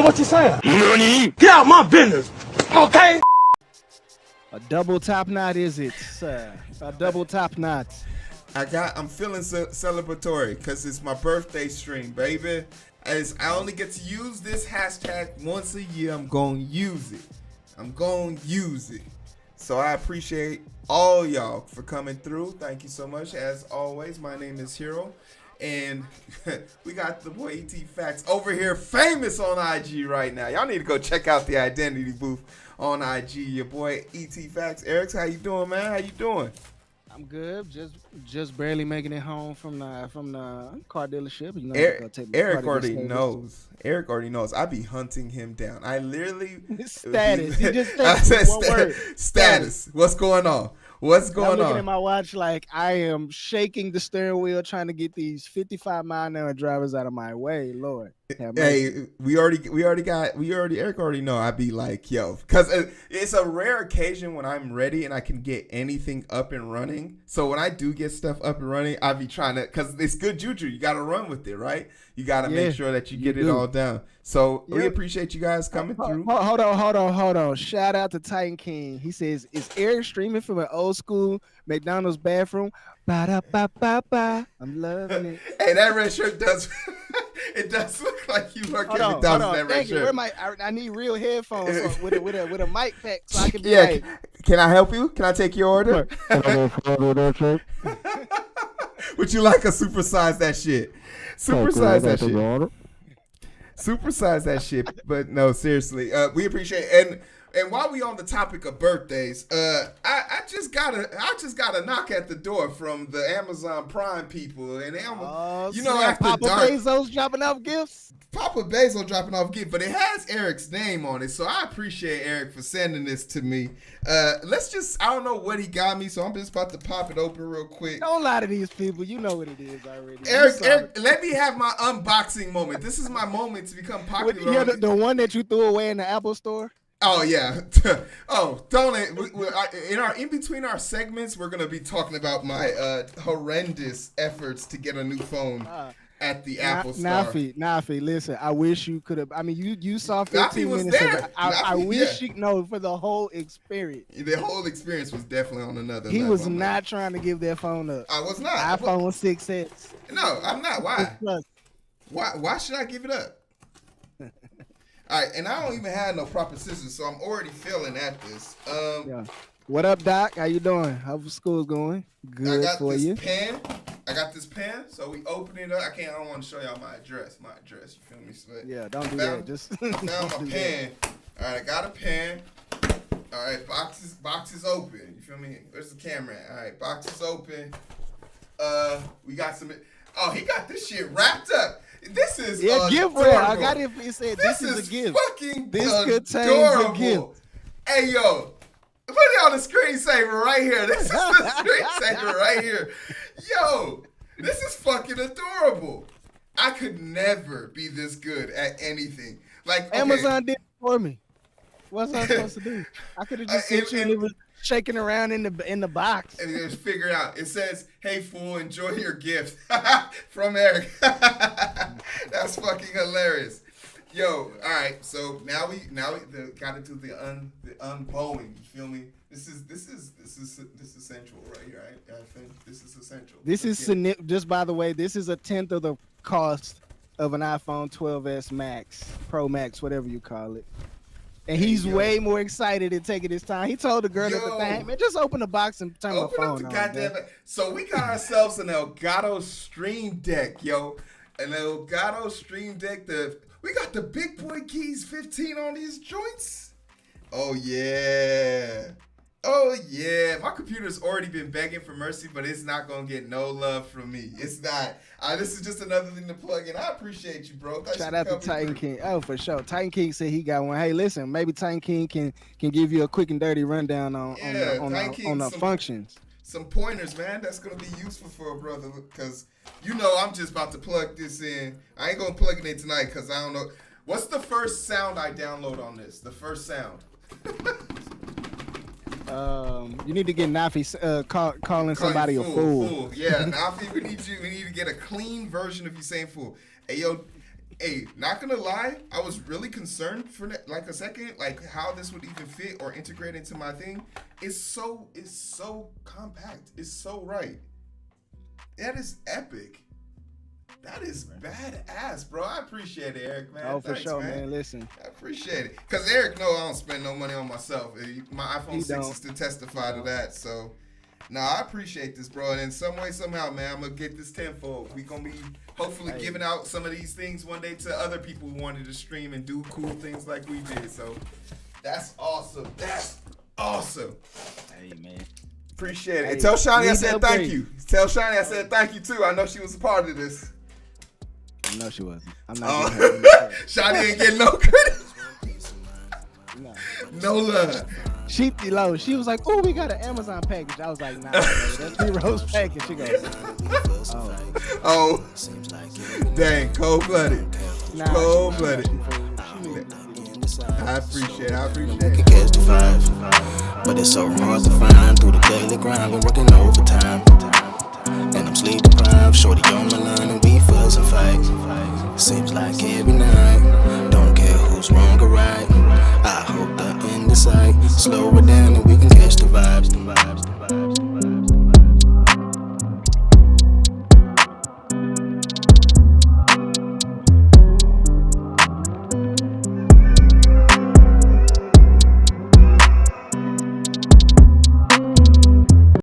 what you saying? Nani? Get out my business, okay? A double top knot is it, sir? A double top knot. I'm feeling celebratory because it's my birthday stream, baby. As I only get to use this hashtag once a year, I'm gonna use it. So I appreciate all y'all for coming through. Thank you so much. As always, my name is Heero. And we got the boy ET Facts over here, famous on IG right now. Y'all need to go check out the Identity booth on IG. Your boy ET Facts. Eric, how you doing, man? How you doing? I'm good. Just barely making it home from the car dealership. You know, Eric already knows. Eric already knows. I be hunting him down. I literally status. He just I said one word. Status. What's going on? What's going I'm looking on? at my watch like I am shaking the steering wheel trying to get these 55-mile-an-hour drivers out of my way. Lord. Hey, Eric already know. I be like, yo, because it's a rare occasion when I'm ready and I can get anything up and running. So when I do get stuff up and running, I be trying to, because it's good juju. You got to run with it, right? You got to make sure that you get it all down. So we appreciate you guys coming through. Hold on. Shout out to Titan King. He says, is Eric streaming from an old school McDonald's bathroom? Ba-da-ba-ba-ba. I'm loving it. Hey, that red shirt does. It does look like you work at McDonald's in that red shirt. I need real headphones with a mic pack so I can be Can I help you? Can I take your order? Would you like a supersize that shit? Supersize that shit. But no, seriously, we appreciate it. And while we on the topic of birthdays, I just got a knock at the door from the Amazon Prime people, and after Papa dark, Bezos dropping off gifts. Papa Bezos dropping off gift, but it has Eric's name on it, so I appreciate Eric for sending this to me. I don't know what he got me, so I'm just about to pop it open real quick. Don't lie to these people, you know what it is already. Eric, let me have my unboxing moment. This is my moment to become popular. Yeah, the one that you threw away in the Apple store. Oh yeah. Don't in between our segments, we're gonna be talking about my horrendous efforts to get a new phone at the Apple Store. Nafi, listen. I wish you could have. I mean, you saw 15 was minutes. there. I wish you know for the whole experience. The whole experience was definitely on another level. He was not trying to give that phone up. I was not. iPhone 6s. No, I'm not. Why? Why should I give it up? All right, and I don't even have no proper scissors, so I'm already failing at this. What up, Doc? How you doing? How's school going? Good for you. I got this pen, so we open it up. I don't want to show y'all my address. You feel me? So don't do that. Just found my pen. All right, I got a pen. All right, box is open. You feel me? Where's the camera at? All right, box is open. We got some. Oh, he got this shit wrapped up. This is gift wrap. I got it. It said this is a gift. Fucking this adorable. A gift. Hey yo, put it on the screensaver right here. This is the screensaver right here. Yo, this is fucking adorable. I could never be this good at anything. Like Amazon did it for me. What's I supposed to do? I could have just sent you and it was shaking around in the box. And just figure it out. It says, "Hey fool, enjoy your gift." From Eric. That's fucking hilarious. Yo, all right. So now we got into the unbowing. You feel me? This is essential right here. Right? I think this is essential. This is just by the way. This is 1/10 of the cost of an iPhone 12s Max, Pro Max, whatever you call it. And he's way more excited and taking his time. He told the girl at the thing, man, just open the box and turn my phone on. Goddamn it. So we got ourselves an Elgato Stream Deck, yo. An Elgato Stream Deck. We got the Big Boy Keys 15 on these joints. Oh, yeah. My computer's already been begging for mercy, but it's not going to get no love from me. It's not. This is just another thing to plug in. I appreciate you, bro. Shout out to Titan King. Oh, for sure. Titan King said he got one. Hey, listen, maybe Titan King can give you a quick and dirty rundown on the functions. Some pointers, man. That's going to be useful for a brother because, I'm just about to plug this in. I ain't going to plug it in tonight because I don't know. What's the first sound I download on this? The first sound. You need to get Nafi calling somebody a fool. Yeah, Nafi, we need to get a clean version of you saying fool. Hey, yo, Hey, not gonna lie, I was really concerned for like a second, like how this would even fit or integrate into my thing. It's so compact. It's so right. That is epic. That is badass, bro. I appreciate it, Eric, man. Oh, for sure, man. Listen. I appreciate it. Because Eric know I don't spend no money on myself. My iPhone 6 is to testify to that. So, I appreciate this, bro. And in some way, somehow, man, I'm going to get this tenfold. We're going to be hopefully giving out some of these things one day to other people who wanted to stream and do cool things like we did. So, that's awesome. That's awesome. Hey, man. Appreciate it. And tell Shani I said thank you. Tell Shani I said thank you, too. I know she was a part of this. No, she wasn't. I'm not. Shawty ain't getting no credit. No love. She was like, "Oh, we got an Amazon package." I was like, "Nah, that's Heero's package." She goes, "Oh, dang, cold-blooded, cold-blooded." I appreciate it. Catch the vibe, but it's so hard to find through the daily grind. Been working overtime, and I'm sleep deprived. Shorty on my line, and we fuss and fight. Seems like every night. Don't care who's wrong or right. I hope the end is sight. Slow it down, and we can catch the vibes.